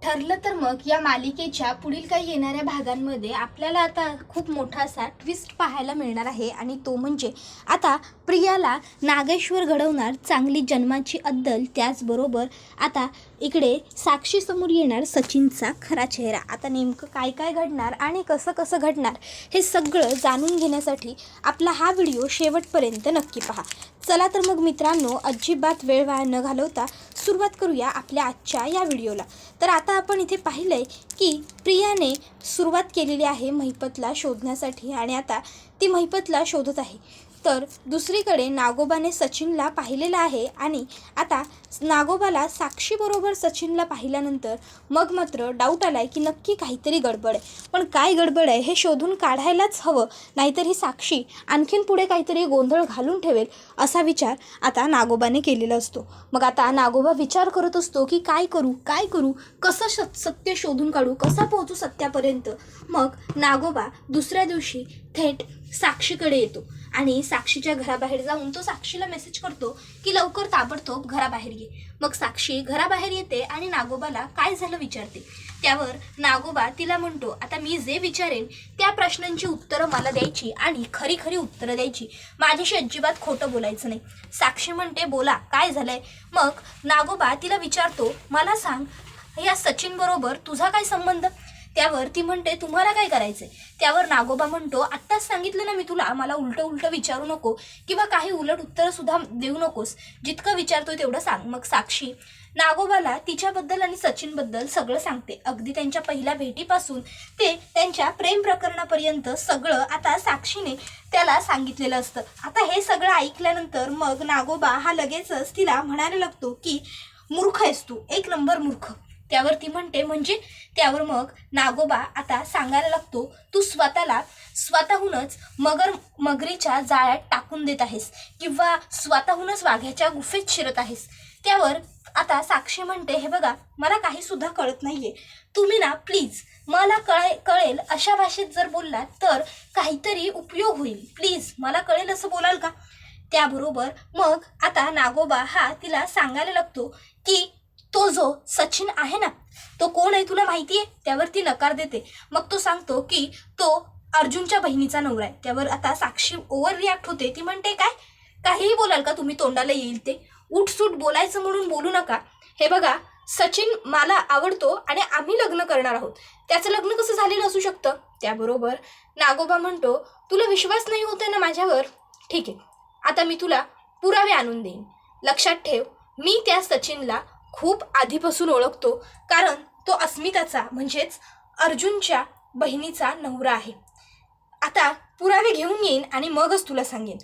ठरलं तर मग या मालिकेच्या पुढील काही येणाऱ्या भागांमध्ये आपल्याला आता खूप मोठा असा ट्विस्ट पाहायला मिळणार आहे आणि तो म्हणजे आता प्रियाला नागेश्वर घडवणार चांगली जन्माची अद्दल, त्याचबरोबर आता इकडे साक्षीसमोर येणार सचिनचा खरा चेहरा. आता नेमकं काय काय घडणार आणि कसं कसं घडणार हे सगळं जाणून घेण्यासाठी आपला हा व्हिडिओ शेवटपर्यंत नक्की पहा. चला तर मग मित्रांनो, अजिबात वेळ वाया न घालवता सुरुवात करूया आपल्या आजच्या या व्हिडिओला. तर आता आपण इथे पाहिलं आहे की प्रियाने सुरुवात केलेली आहे महिपतला शोधण्यासाठी आणि आता ती महिपतला शोधत आहे. तर दुसरीकडे नागोबाने सचिनला पाहिलेलं आहे आणि आता नागोबाला साक्षीबरोबर सचिनला पाहिल्यानंतर मग मात्र डाऊट आला आहे की नक्की काहीतरी गडबड आहे. पण काय गडबड आहे हे शोधून काढायलाच हवं, नाहीतर ही साक्षी आणखीन पुढे काहीतरी गोंधळ घालून ठेवेल असा विचार आता नागोबाने केलेला असतो. मग आता नागोबा विचार करत असतो की काय करू, कसं सत्य शोधून काढू, कसा पोहोचू सत्यापर्यंत. मग नागोबा दुसऱ्या दिवशी थेट साक्षीकडे येतो आणि साक्षीच्या घराबाहेर जाऊन तो साक्षीला मेसेज करतो की लवकर ताबडतोब घराबाहेर ये. मग साक्षी घराबाहेर येते आणि नागोबाला काय झालं विचारते. त्यावर नागोबा तिला म्हणतो, आता मी जे विचारेन त्या प्रश्नांची उत्तरं मला द्यायची आणि खरी खरी उत्तरं द्यायची, माझ्याशी अजिबात खोटं बोलायचं नाही. साक्षी म्हणते, बोला काय झालंय. मग नागोबा तिला विचारतो, मला सांग या सचिन बरोबर तुझा काय संबंध. त्यावर ती म्हणते, तुम्हाला काय करायचंय. त्यावर नागोबा म्हणतो, आत्ताच सांगितलं ना मी तुला, मला उलट विचारू नको किंवा काही उलट उत्तरं सुद्धा देऊ नकोस, जितकं विचारतोय तेवढं सांग. मग साक्षी नागोबाला तिच्याबद्दल आणि सचिनबद्दल सगळं सांगते. अगदी त्यांच्या पहिल्या भेटीपासून ते त्यांच्या प्रेम प्रकरणापर्यंत सगळं आता साक्षीने त्याला सांगितलेलं असतं. आता हे सगळं ऐकल्यानंतर मग नागोबा हा लगेचच तिला म्हणायला लागतो की मूर्ख आहेस तू, एक नंबर मूर्ख. त्यावर ती म्हणते म्हणजे. त्यावर मग नागोबा आता सांगायला लागतो, तू स्वतःला स्वतःहूनच मगरीच्या जाळ्यात टाकून देत आहेस किंवा स्वतःहूनच वाघ्याच्या गुफेत शिरत आहेस. त्यावर आता साक्षी म्हणते, हे बघा मला काही सुद्धा कळत नाहीये, तुम्ही ना प्लीज मला कळेल अशा भाषेत जर बोललात तर काहीतरी उपयोग होईल, प्लीज मला कळेल असं बोलाल का. त्याबरोबर मग आता नागोबा हा तिला सांगायला लागतो की तो जो सचिन आहे ना तो कोण आहे तुला माहिती आहे. त्यावर ती नकार देते. मग तो सांगतो की तो अर्जुनच्या बहिणीचा नवरा आहे. त्यावर आता साक्षी ओव्हर रिॲक्ट होते. ती म्हणते, काय काहीही बोलाल का तुम्ही, तोंडाला येईल ते उठसूट बोलायचं म्हणून बोलू नका. हे बघा सचिन मला आवडतो आणि आम्ही लग्न करणार आहोत, त्याचं लग्न कसं झालेलं असू शकतं. त्याबरोबर नागोबा म्हणतो, तुला विश्वास नाही होते ना माझ्यावर, ठीक आहे आता मी तुला पुरावे आणून देईन. लक्षात ठेव, मी त्या सचिनला खूप आधीपासून ओळखतो, कारण तो अस्मिताचा म्हणजेच अर्जुनच्या बहिणीचा नवरा आहे. आता पुरावे घेऊन येईन आणि मगच तुला सांगेन,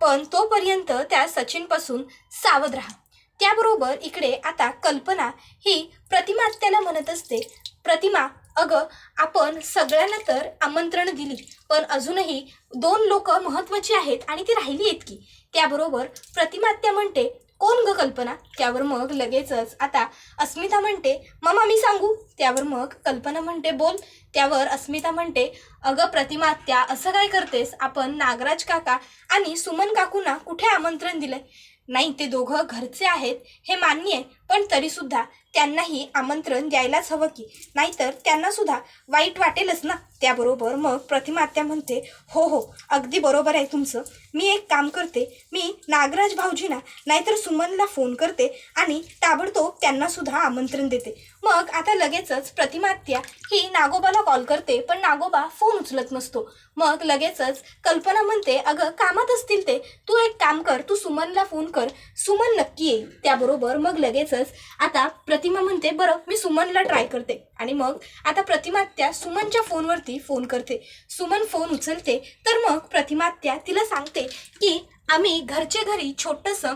पण तोपर्यंत त्या सचिनपासून सावध राहा. त्याबरोबर इकडे आता कल्पना ही प्रतिमा आत्याला म्हणत असते, प्रतिमा अगं आपण सगळ्यांना तर आमंत्रण दिली, पण अजूनही 2 लोक महत्त्वाची आहेत आणि ती राहिली आहेत की. त्याबरोबर प्रतिमा आत्या म्हणते, कोण ग कल्पना. त्यावर मग लगेचच आता अस्मिता म्हणते, मामा मी सांगू. त्यावर मग कल्पना म्हणते, बोल. त्यावर अस्मिता म्हणते, अगं प्रतिमा आत्या असं काय करतेस, आपण नागराज काका आणि सुमन काकूंना कुठे आमंत्रण दिलंय. नाही ते दोघं घरचे आहेत हे मान्य आहे, पण तरीसुद्धा त्यांनाही आमंत्रण द्यायलाच हवं की, नाहीतर त्यांना सुद्धा वाईट वाटेलच ना. त्याबरोबर मग प्रतिमा आत्या म्हणते, हो अगदी बरोबर आहे तुमचं, मी एक काम करते, मी नागराज भाऊजींना नाहीतर सुमनला फोन करते आणि ताबडतोब त्यांना सुद्धा आमंत्रण देते. मग आता लगेचच प्रतिमा आत्या ही नागोबाला कॉल करते, पण नागोबा फोन उचलत नसतो. मग लगेचच कल्पना म्हणते, अगं कामात असतील ते, तू एक काम कर, तू सुमनला फोन कर, सुमन नक्की येईल. त्याबरोबर मग लगेचच आता प्रतिमा म्हणते, बरं मी सुमनला ट्राय करते. आणि मग आता प्रतिमा आत्या सुमनच्या फोनवरती फोन करते. सुमन फोन उचलते. तर मग प्रतिमा आत्या तिला सांगते की आम्ही घरच्या घरी छोटंसं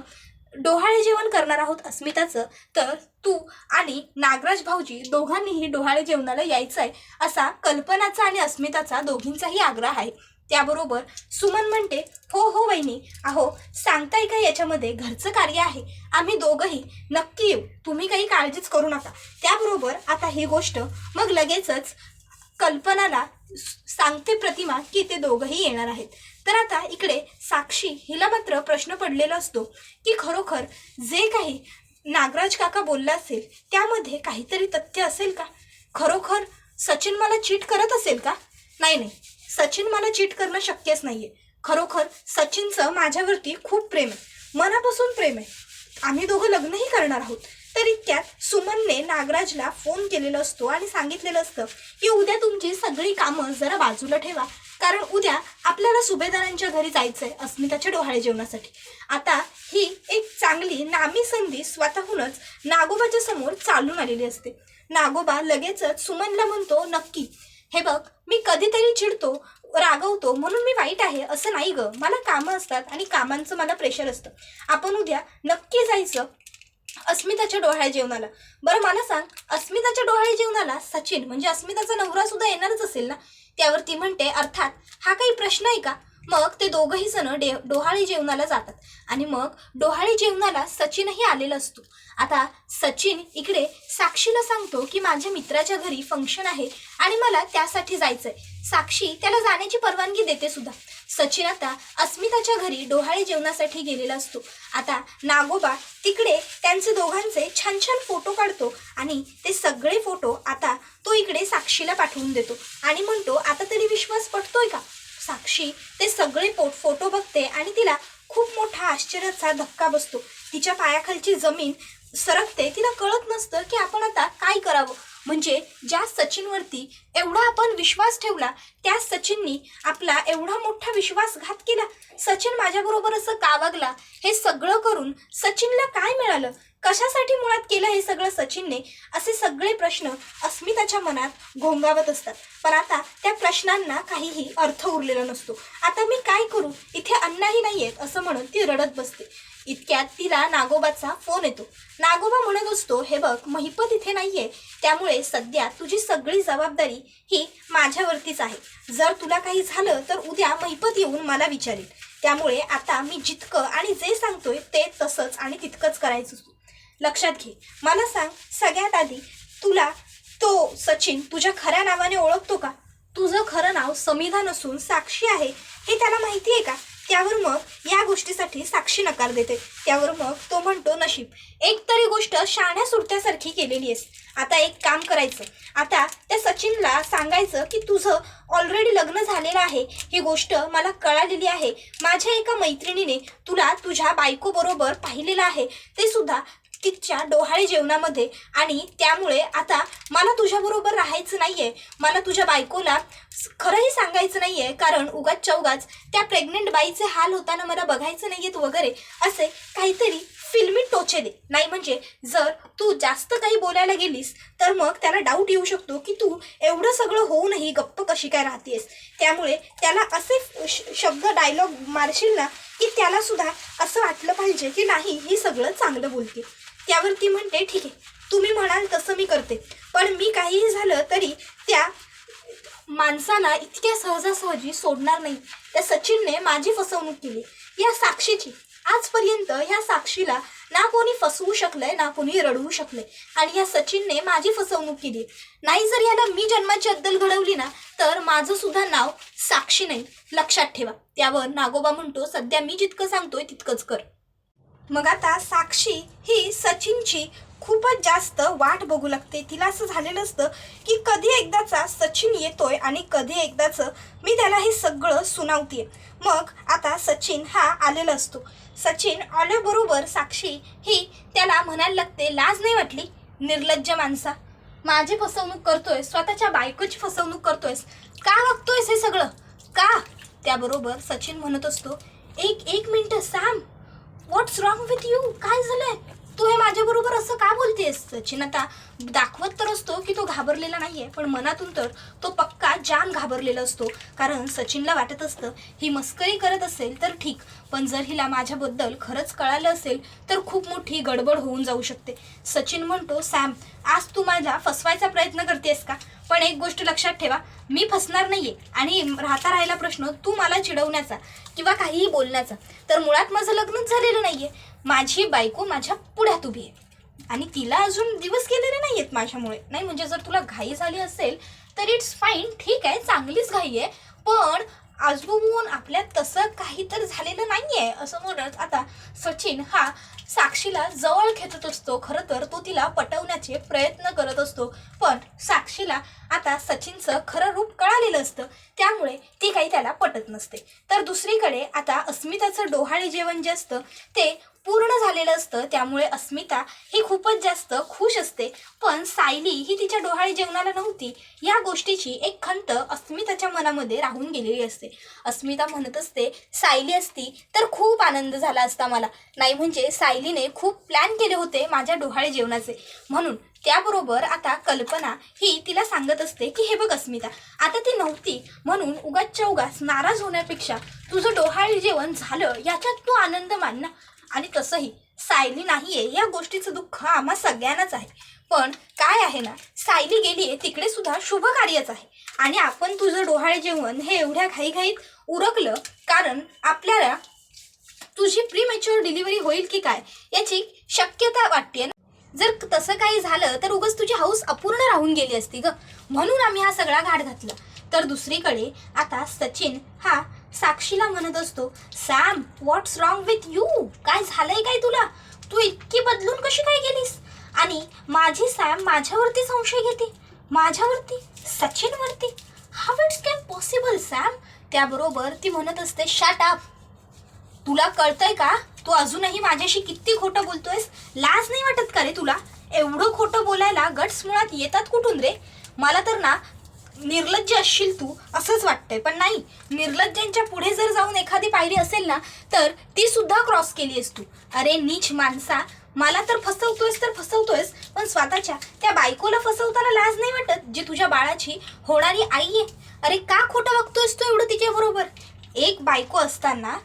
डोहाळे जेवण करणार आहोत अस्मिताचं, तर तू आणि नागराज भाऊजी दोघांनीही डोहाळे जेवणाला यायचं आहे असा कल्पनाचा आणि अस्मिताचा दोघींचाही आग्रह आहे. त्याबरोबर सुमन म्हणते, हो वहिनी, अहो सांगताय का याच्यामध्ये घरचं कार्य आहे, आम्ही दोघंही नक्की येऊ, तुम्ही काही काळजीच करू नका. त्याबरोबर आता ही गोष्ट मग लगेचच कल्पनाला सांगते प्रतिमा की ते दोघंही येणार आहेत. तर आता इकडे साक्षी हिला मात्र प्रश्न पडलेला असतो की खरोखर जे काही नागराज काका बोलला असेल त्यामध्ये काहीतरी तथ्य असेल का? खरोखर सचिन मला चीट करत असेल का? नाही, सचिन मला चीट करणं शक्यच नाहीये. खरोखर सचिनचं माझ्यावरती खूप प्रेम आहे, मनापासून प्रेम आहे. आम्ही दोघं लग्नही करणार आहोत. तर इतक्यात सुमनने नागराजला फोन केलेला असतो आणि सांगितलेलं असतं की उद्या तुमची सगळी कामं जरा बाजूला ठेवा, कारण उद्या आपल्याला सुभेदारांच्या घरी जायचंय अस्मिताच्या डोहाळे जेवणासाठी. आता ही एक चांगली नामी संधी स्वतःहूनच नागोबाच्या समोर चालून आलेली असते. नागोबा लगेचच सुमनला म्हणतो, नक्की हे बघ, मी कधीतरी चिडतो, रागवतो म्हणून मी वाईट आहे असं नाही ग. मला कामं असतात आणि कामांचं मला प्रेशर असतं. आपण उद्या नक्की जायचं अस्मिताच्या डोहाळे जेवणाला. बरं मला सांग, अस्मिताच्या डोहाळे जेवणाला सचिन म्हणजे अस्मिताचा नवरा सुद्धा येणारच असेल ना? त्यावर ती म्हणते, अर्थात, हा काही प्रश्न आहे का? मग ते दोघंही जण डोहाळे जेवणाला जातात आणि मग डोहाळे जेवणाला सचिनही आलेला असतो. आता सचिन इकडे साक्षीला सांगतो की माझ्या मित्राच्या घरी फंक्शन आहे आणि मला त्यासाठी जायचंय. साक्षी त्याला जाण्याची परवानगी देते सुद्धा. सचिन आता अस्मिताच्या घरी डोहाळे जेवणासाठी गेलेला असतो. आता नागोबा तिकडे त्यांचे दोघांचे छान छान फोटो काढतो आणि ते सगळे फोटो आता तो इकडे साक्षीला पाठवून देतो आणि म्हणतो, आता तरी विश्वास पटतोय का? साक्षी ते सगळे फोटो बघते आणि तिला खूप मोठा आश्चर्याचा धक्का बसतो. तिच्या पायाखालची जमीन सरकते. तिला कळत नसतं की आपण आता काय करावं. म्हणजे ज्या सचिनवरती एवढा आपण विश्वास ठेवला त्या सचिननी आपला एवढा मोठा विश्वासघात केला. सचिन माझ्याबरोबर असं का वागला? हे सगळं करून सचिनला काय मिळालं? कशासाठी मुळात केलं हे सगळं सचिनने? असे सगळे प्रश्न अस्मिताच्या मनात घोंगावत असतात. पण आता त्या प्रश्नांना काहीही अर्थ उरलेला नसतो. आता मी काय करू? इथे अण्णाही नाहीयेत असं म्हणून ती रडत बसते. इतक्यात तिला नागोबाचा फोन येतो. नागोबा म्हणत असतो, हे बघ, महिपत इथे नाहीये, त्यामुळे सध्या तुझी सगळी जबाबदारी ही माझ्यावरतीच आहे. जर तुला काही झालं तर उद्या महिपत येऊन मला विचारेल. त्यामुळे आता मी जितकं आणि जे सांगतोय ते तसंच आणि तितकंच करायचं. लक्षात घे. मला सांग, सगळ्यात आधी तुला तो सचिन तुझ्या खऱ्या नावाने ओळखतो का? तुझं खरं नाव समिधा नसून साक्षी आहे हे त्याला माहिती आहे का? त्यावर मग या गोष्टीसाठी साक्षी नकार देते. त्यावर मग तो म्हणतो, नशीब, एक तरी गोष्ट शाण्या सुरत्यासारखी केलेली आहेस. आता एक काम करायचं, आता त्या सचिनला सांगायचं की तुझं ऑलरेडी लग्न झालेलं आहे, ही गोष्ट मला कळालेली आहे. माझ्या एका मैत्रिणीने तुला तुझ्या बायकोबरोबर पाहिलेलं आहे, ते सुद्धा तिच्या डोहाळे जेवणामध्ये. आणि त्यामुळे आता मला तुझ्याबरोबर राहायचं नाहीये. मला तुझ्या बायकोला खरंही सांगायचं नाहीये, कारण उगाच चौगाच त्या प्रेग्नेंट बाईचे हाल होताना मला बघायचं नाहीयेत वगैरे असे काहीतरी फिल्मी टोचेले. नाही म्हणजे जर तू जास्त काही बोलायला गेलीस तर मग त्याला डाऊट येऊ शकतो की तू एवढं सगळं होऊनही गप्प कशी काय राहतेस. त्यामुळे त्याला असे शब्द डायलॉग मारशील ना की त्याला सुद्धा असं वाटलं पाहिजे की नाही, ही सगळं चांगलं बोलते. त्यावर ती म्हणते, ठीक आहे, तुम्ही म्हणाल तसं मी करते, पण मी काहीही झालं तरी त्या माणसाला इतक्या सहजासहजी सोडणार नाही. त्या सचिनने माझी फसवणूक केली, या साक्षीची. आजपर्यंत ह्या साक्षीला ना कोणी फसवू शकलंय ना कोणी रडवू शकलंय, आणि या सचिनने माझी फसवणूक केली. नाही जर याला मी जन्माची अद्दल घडवली ना तर माझं सुद्धा नाव साक्षी नाही, लक्षात ठेवा. त्यावर नागोबा म्हणतो, सध्या मी जितकं सांगतोय तितकंच कर. मग आता साक्षी ही सचिनची खूपच जास्त वाट बघू लागते. तिला असं झालेलं असतं की कधी एकदाचा सचिन येतोय आणि कधी एकदाचं मी त्याला हे सगळं सुनावतीये. मग आता सचिन हा आलेला असतो. सचिन आल्याबरोबर साक्षी ही त्याला म्हणायला लागते, लाज नाही वाटली निर्लज्ज माणसा? माझी फसवणूक करतोय, स्वतःच्या बायकोची फसवणूक करतोयस, का वागतोयस हे सगळं का? त्याबरोबर सचिन म्हणत असतो, एक minute Sam, what's wrong with you? काय झालंय? तू हे माझ्याबरोबर असं का बोलतेस? सचिन आता दाखवत तर असतो की तो घाबरलेला नाहीये, पण मनातून तर तो पक्का जाम घाबरलेला असतो. कारण सचिनला वाटत असतं ही मस्करी करत असेल तर ठीक, पण जर हिला माझ्याबद्दल खरंच कळालं असेल तर खूप मोठी गडबड होऊन जाऊ शकते. सचिन म्हणतो, सॅम, आज तू माझा फसवायचा प्रयत्न करतेस का? पण एक गोष्ट लक्षात ठेवा, मी फसणार नाहीये आणि राहिला प्रश्न तू मला चिडवण्याचा किंवा काहीही बोलण्याचा, तर मुळात माझं लग्नच झालेलं नाहीये. माझी बायको माझ्या पुढ्यात उभी आहे आणि तिला अजून दिवस गेलेले नाहीयेत माझ्यामुळे. नाही म्हणजे जर तुला घाई झाली असेल तर इट्स फाईन, ठीक आहे, चांगलीच घाई आहे, पण आजूबाजून आपल्या तसं काही तर झालेलं नाहीये असं म्हणत आता सचिन हा साक्षीला जवळ खेचत असतो. खरं तर तो तिला पटवण्याचे प्रयत्न करत असतो, पण साक्षीला आता सचिनचं खरं रूप कळालेलं असतं, त्यामुळे ती काही त्याला पटत नसते. तर दुसरीकडे आता अस्मिताचं डोहाळे जेवण जे असतं ते पूर्ण झालेलं असतं, त्यामुळे अस्मिता ही खूपच जास्त खुश असते. पण सायली ही तिच्या डोहाळे जेवणाला नव्हती या गोष्टीची एक खंत अस्मिताच्या मनामध्ये राहून गेलेली असते. अस्मिता म्हणत असते, सायली असती तर खूप आनंद झाला असता मला, नाही म्हणजे सायलीने खूप प्लॅन केले होते माझ्या डोहाळे जेवणाचे म्हणून. त्याबरोबर आता कल्पना ही तिला सांगत असते की हे बघ अस्मिता, आता ती नव्हती म्हणून उगाचच्या उगाच नाराज होण्यापेक्षा तुझं डोहाळे जेवण झालं याच्यात तू आनंद मान ना. आणि तसंही सायली नाहीये या गोष्टीचं दुःख आम्हा सगळ्यांनाच आहे, पण काय आहे ना, सायली गेली आहे तिकडे सुद्धा शुभ कार्यच आहे आणि आपण तुझं डोहाळे जेवण हे एवढ्या घाईघाईत उरकलं कारण आपल्याला तुझी प्रीमॅच्युअर डिलिव्हरी होईल की काय याची शक्यता वाटते ना. जर तसं काही झालं तर उगाच तुझी हौस अपूर्ण राहून गेली असती ग, म्हणून आम्ही हा सगळा घाट घातला. तर दुसरीकडे आता सचिन हा साक्षीला म्हणत असतो, Sam what's wrong with you, काय झालंय काय तुला, तू इतकी बदलून कशी काय गेलीस. आणि माझी सॅम माझ्यावरती संशय घेते, माझ्यावरती, सचिनवरती, how it's can possible Sam. त्याबरोबर ती म्हणत असते, शट अप, तुला कळतंय का तू अजूनही माझ्याशी किती खोटं बोलतोयस, लाज नाही वाटत का रे तुला, एवढं खोटं बोलायला गट्स मुळात येतात कुठून रे. मला तर ना निर्लज्ज असशील तू असंच वाटतंय, पण नाही, निर्लज्जांच्या पुढे जर जाऊन एखादी पायरी असेल ना तर ती सुद्धा क्रॉस केली आहेस तू. अरे नीच माणसा, मला तर फसवतोयस पण स्वतःच्या त्या बायकोला फसवताना लाज नाही वाटत जी तुझ्या बाळाची होणारी आई आहे. अरे का खोटं वागतोयस तू एवढं तिच्याबरोबर. एक बायको असताना,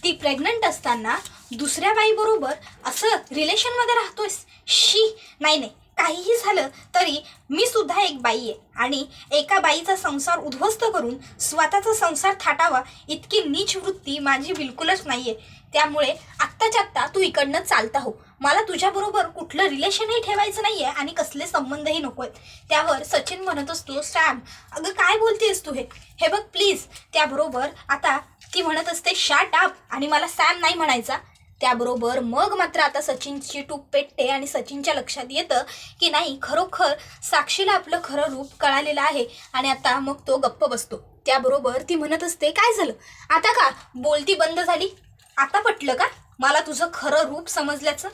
ती प्रेग्नंट असताना दुसऱ्या बाईबरोबर असं रिलेशनमध्ये राहतोयस, शी. नाही नाही, काहीही झालं तरी मी सुद्धा एक बाई आहे आणि एका बाईचा संसार उद्ध्वस्त करून स्वतःचा संसार थाटावा इतकी नीच वृत्ती माझी बिलकुलच नाही आहे. त्यामुळे आत्ताच्या आत्ता तू इकडनं चालता हो, मला तुझ्याबरोबर कुठलं रिलेशनही ठेवायचं नाही आहे आणि कसले संबंधही नको आहेत. त्यावर सचिन म्हणत असतो, सॅम अगं काय बोलतेस तू हे बघ प्लीज. त्याबरोबर आता ती म्हणत असते, शट अप, आणि मला सॅम नाही म्हणायचा. त्याबरोबर मग मात्र आता सचिनची टूप पेटते आणि सचिनच्या लक्षात येतं की नाही, खरोखर साक्षीला आपलं खरं रूप कळालेलं आहे आणि आता मग तो गप्प बसतो. त्याबरोबर ती म्हणत असते, काय झालं आता, का बोलती बंद झाली, आता पटलं का मला तुझं खरं रूप समजल्याचं.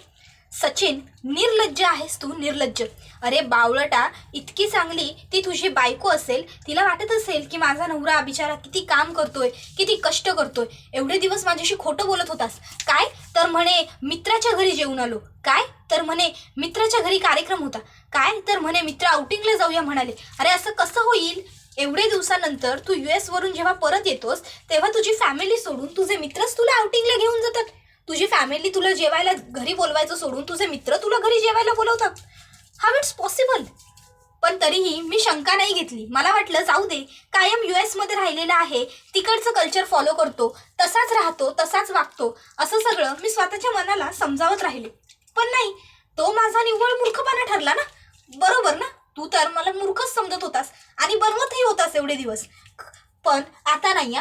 सचिन निर्लज्ज आहेस तू, निर्लज्ज. अरे बावळटा, इतकी चांगली ती तुझी बायको असेल, तिला वाटत असेल की माझा नवरा बिचारा किती काम करतोय, किती कष्ट करतोय, एवढे दिवस माझ्याशी खोटं बोलत होतास काय, तर म्हणे मित्राच्या घरी जेवून आलो, काय तर म्हणे मित्राच्या घरी कार्यक्रम होता, काय तर म्हणे मित्र आउटिंगला जाऊया म्हणाले. अरे असं कसं होईल, एवढे दिवसानंतर तू US वरून जेव्हा परत येतोस तेव्हा तुझी फॅमिली सोडून तुझे मित्रच तुला आउटिंगला घेऊन जातात, तुझी फॅमिली तुला जेवायला घरी बोलवायचं सोडून तुझे मित्र तुला घरी जेवायला बोलवतात, हाऊ इट्स पॉसिबल. पण तरीही मी शंका नाही घेतली, मला वाटलं जाऊ दे, कायम US मध्ये राहिलेला आहे, तिकडचं कल्चर फॉलो करतो, तसाच राहतो, तसाच वागतो, असं सगळं मी स्वतःच्या मनाला समजावत राहिले. पण नाही, तो माझा निव्वळ मूर्खपणा ठरला ना. बरोबर ना, तू तर मला मूर्खच समजत होतास आणि बनवतही होतास एवढे दिवस. पण आता नाही,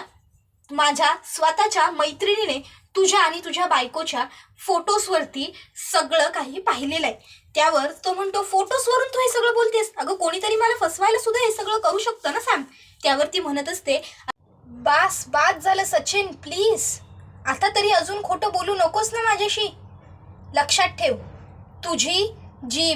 माझ्या स्वतःच्या मैत्रिणीने तुझ्या आणि तुझ्या बायकोच्या फोटोजवरती सगळं काही पाहिलेलं आहे. त्यावर तो म्हणतो, फोटोजवरून तू हे सगळं बोलतेस, अगं कोणीतरी मला फसवायला सुद्धा हे सगळं करू शकतं ना सॅम. त्यावरती म्हणत असते, बास झालं सचिन प्लीज, आता तरी अजून खोटं बोलू नकोस ना माझ्याशी. लक्षात ठेव, तुझी जी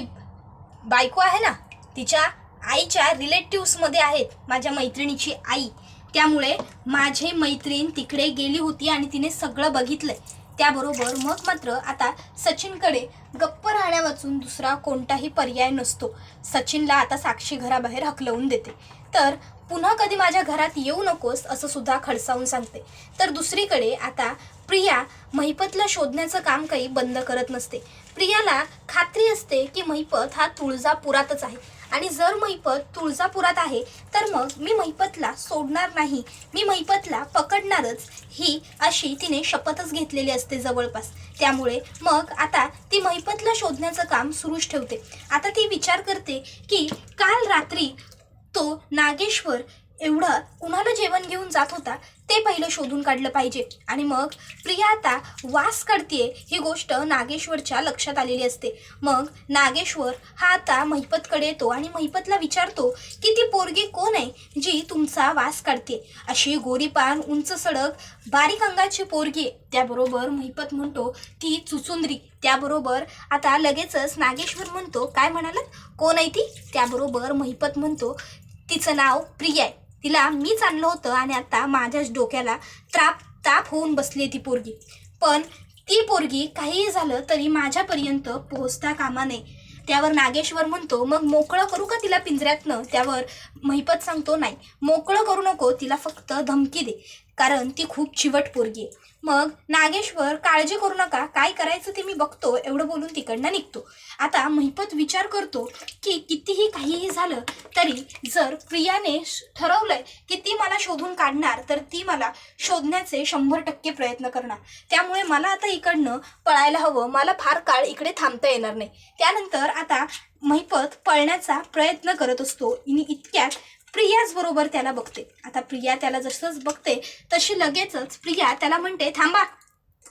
बायको आहे ना, तिच्या आईच्या रिलेटिव्समध्ये आहेत माझ्या मैत्रिणीची आई, त्यामुळे माझी मैत्रीण तिकडे गेली होती आणि तिने सगळं बघितलंय. त्याबरोबर मग मात्र आता सचिनकडे गप्प राहण्या वाचून दुसरा कोणताही पर्याय नसतो. सचिनला आता साक्षी घराबाहेर हकलवून देते, तर पुन्हा कधी माझ्या घरात येऊ नकोस असं सुद्धा खडसावून सांगते. तर दुसरीकडे आता प्रिया महिपतला शोधण्याचं काम काही बंद करत नसते. प्रियाला खात्री असते की महिपत हा तुळजापुरातच आहे आणि जर महिपत तुळजापुरात आहे तर मग मी महिपतला सोडणार नाही, मी महिपतला पकडणारच, ही अशी तिने शपथच घेतलेली असते जवळपास. त्यामुळे मग आता ती महिपतला शोधण्याचं काम सुरूच ठेवते. आता ती विचार करते की काल रात्री तो नागेश्वर एवढा कुणाला जेवण घेऊन जात होता, ते पहिलं शोधून काढलं पाहिजे. आणि मग प्रिया आता वास काढतीये ही गोष्ट नागेश्वरच्या लक्षात आलेली असते. मग नागेश्वर हा आता महिपतकडे येतो आणि महिपतला विचारतो की ती पोरगी कोण आहे जी तुमचा वास काढते. अशी गोरीपान उंच सडक बारीक अंगाची पोरगी. त्याबरोबर महिपत म्हणतो ती चुचुंद्री. त्याबरोबर आता लगेचच नागेश्वर म्हणतो काय म्हणालात, कोण आहे ती. त्याबरोबर महिपत म्हणतो तिचं नाव प्रिया आहे, तिला मीच आणलं होतं आणि आता माझ्याच डोक्याला ताप होऊन बसली आहे ती पोरगी. पण ती पोरगी काहीही झालं तरी माझ्यापर्यंत पोहोचता कामा नये. त्यावर नागेश्वर म्हणतो मग मोकळं करू का तिला पिंजऱ्यातनं. त्यावर महिपत सांगतो नाही, मोकळं करू नको, तिला फक्त धमकी दे, कारण ती खूप चिवट पोरगी आहे. मग नागेश्वर काळजी करू नका, काय करायचं ते मी बघतो, एवढं बोलून तिकडनं निघतो. आता महिपत विचार करतो की कितीही काहीही झालं तरी जर प्रियाने ठरवलंय की ती मला शोधून काढणार तर ती मला शोधण्याचे 100% प्रयत्न करणार. त्यामुळे मला आता इकडनं पळायला हवं, मला फार काळ इकडे थांबता येणार नाही. त्यानंतर आता महिपत पळण्याचा प्रयत्न करत असतो आणि इतक्यात प्रियाच बरोबर त्याला बघते. आता प्रिया त्याला जसंच बघते तशी लगेचच प्रिया त्याला म्हणते थांबा.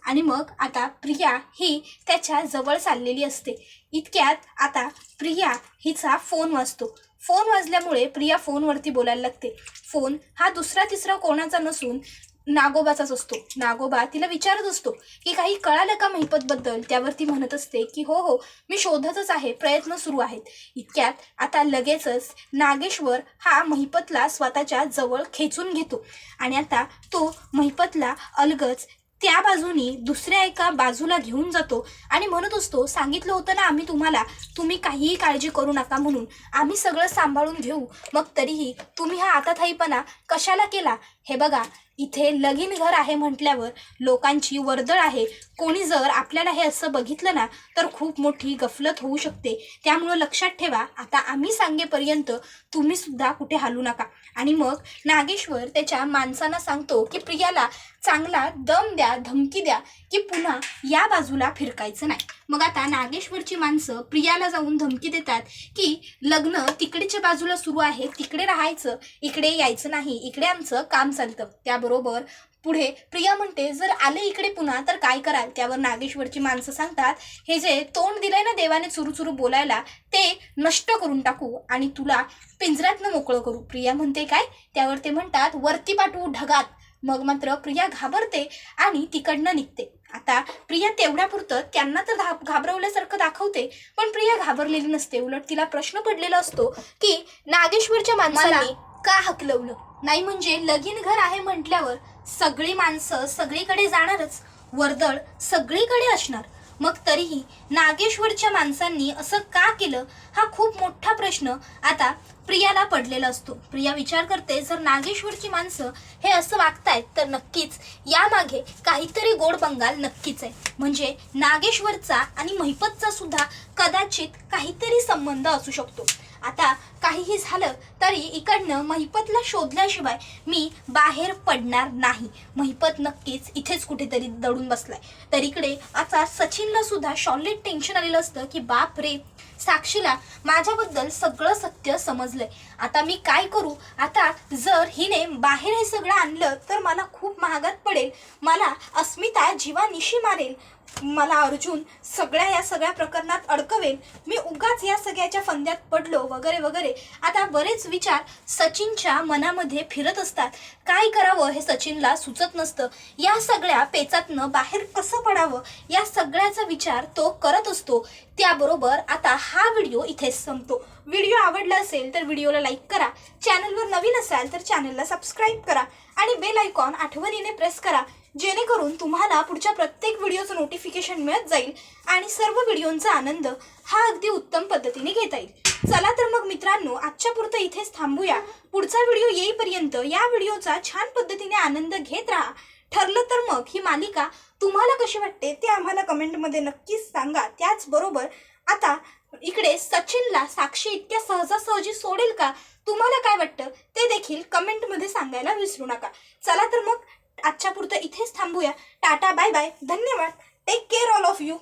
आणि मग आता प्रिया ही त्याच्या जवळ चाललेली असते. इतक्यात आता प्रिया हिचा फोन वाजतो. फोन वाजल्यामुळे प्रिया फोनवरती बोलायला लागते. फोन हा दुसरा तिसरा कोणाचा नसून नागोबाचाच असतो. नागोबा तिला विचारत असतो की काही कळालं का महिपतबद्दल. त्यावर ती म्हणत असते की हो मी शोधतच आहे, प्रयत्न सुरू आहेत. इतक्यात आता लगेचच नागेश्वर हा महिपतला स्वतःच्या जवळ खेचून घेतो आणि आता तो महिपतला अलगच त्या बाजूनी दुसऱ्या एका बाजूला घेऊन जातो आणि म्हणत असतो सांगितलं होतं ना आम्ही तुम्हाला, तुम्ही काहीही काळजी करू नका म्हणून, आम्ही सगळं सांभाळून घेऊ. मग तरीही तुम्ही हा आताथाईपणा कशाला केला. हे बघा इथे लगीन घर आहे म्हटल्यावर लोकांची वर्दळ आहे. कोणी जर आपल्याला हे असं बघितलं ना तर खूप मोठी गफलत होऊ शकते. त्यामुळं लक्षात ठेवा, आता आम्ही सांगेपर्यंत तुम्ही सुद्धा कुठे हलू नका. आणि मग नागेश्वर त्याच्या माणसांना सांगतो की प्रियाला चांगला दम द्या, धमकी द्या की पुन्हा या बाजूला फिरकायचं नाही. मग आता नागेश्वरची माणसं प्रियाला जाऊन धमकी देतात की लग्न तिकडेच्या बाजूला सुरू आहे, तिकडे राहायचं, इकडे यायचं नाही, इकडे आमचं काम चालतं. त्याबरोबर पुढे प्रिया म्हणते जर आले इकडे पुन्हा तर काय कराल. त्यावर नागेश्वरची माणसं सांगतात हे जे तोंड दिलंय ना देवाने चुरू बोलायला ते नष्ट करून टाकू आणि तुला पिंजऱ्यातनं मोकळं करू. प्रिया म्हणते काय. त्यावर ते म्हणतात वरती पाठवू ढगात. मग मात्र प्रिया घाबरते आणि तिकडनं निघते. आता प्रिया तेवढ्यापुरतं त्यांना तर घाबरवल्यासारखं दाखवते, पण प्रिया घाबरलेली नसते. उलट तिला प्रश्न पडलेला असतो की नागेश्वरच्या माणसांनी का हकलवलं नाही. म्हणजे लगीन घर आहे म्हटल्यावर सगळी माणसं सगळीकडे जाणारच, वर्दळ सगळीकडे असणार. मग तरीही नागेश्वरच्या माणसांनी असं का केलं हा खूप मोठा प्रश्न आता प्रियाला पडलेला असतो. प्रिया विचार करते जर नागेश्वरची माणसं हे असं वागतायत तर नक्कीच यामागे काहीतरी गोड बंगाल नक्कीच आहे. म्हणजे नागेश्वरचा आणि महिपतचा सुद्धा कदाचित काहीतरी संबंध असू शकतो. आता काहीही झालं तरी इकडनं महिपतला शोधल्याशिवाय मी बाहेर पडणार नाही. महिपत नक्कीच इथेच कुठेतरी दडून बसलाय. तर इकडे आता सचिनला सुद्धा शॉर्लेट टेन्शन आलेलं असतं की बाप रे, साक्षीला माझ्याबद्दल सगळं सत्य समजलंय, आता मी काय करू. आता जर हिने बाहेर हे सगळं आणलं तर मला खूप महागात पडेल, मला अस्मिता जीवानिशी मारेल, मला अर्जुन या सगळ्या प्रकरणात अडकवेल, मी उगाच या सगळ्याच्या फंद्यात पडलो वगैरे वगैरे. आता बरेच विचार सचिनच्या मनामध्ये फिरत असतात. काय करावं हे सचिनला सुचत नसतं. या सगळ्या पेचातनं बाहेर कसं पडावं या सगळ्याचा विचार तो करत असतो. त्याबरोबर आता हा व्हिडिओ इथेच संपतो. व्हिडिओ आवडला असेल तर व्हिडिओला लाईक करा, चॅनलवर नवीन असाल तर चॅनलला सबस्क्राईब करा आणि बेल आयकॉन आठवणीने प्रेस करा, जेणेकरून तुम्हाला पुढच्या प्रत्येक व्हिडिओचं नोटिफिकेशन मिळत जाईल आणि सर्व व्हिडिओंचा आनंद हा अगदी उत्तम पद्धतीने घेता येईल. चला तर मग मित्रांनो, आजच्या पुरतं इथेच थांबूया. पुढचा व्हिडिओ येईपर्यंत या व्हिडिओचा छान पद्धतीने आनंद घेत राहा. ठरलं तर मग ही मालिका तुम्हाला कशी वाटते ते आम्हाला कमेंटमध्ये नक्कीच सांगा. त्याचबरोबर आता इकडे सचिनला साक्षी इतक्या सहजासहजी सोडेल का, तुम्हाला काय वाटतं ते देखील कमेंटमध्ये सांगायला विसरू नका. चला तर मग आजच्या पुरतं इथेच थांबूया. टाटा, बाय बाय, धन्यवाद, take care all of you.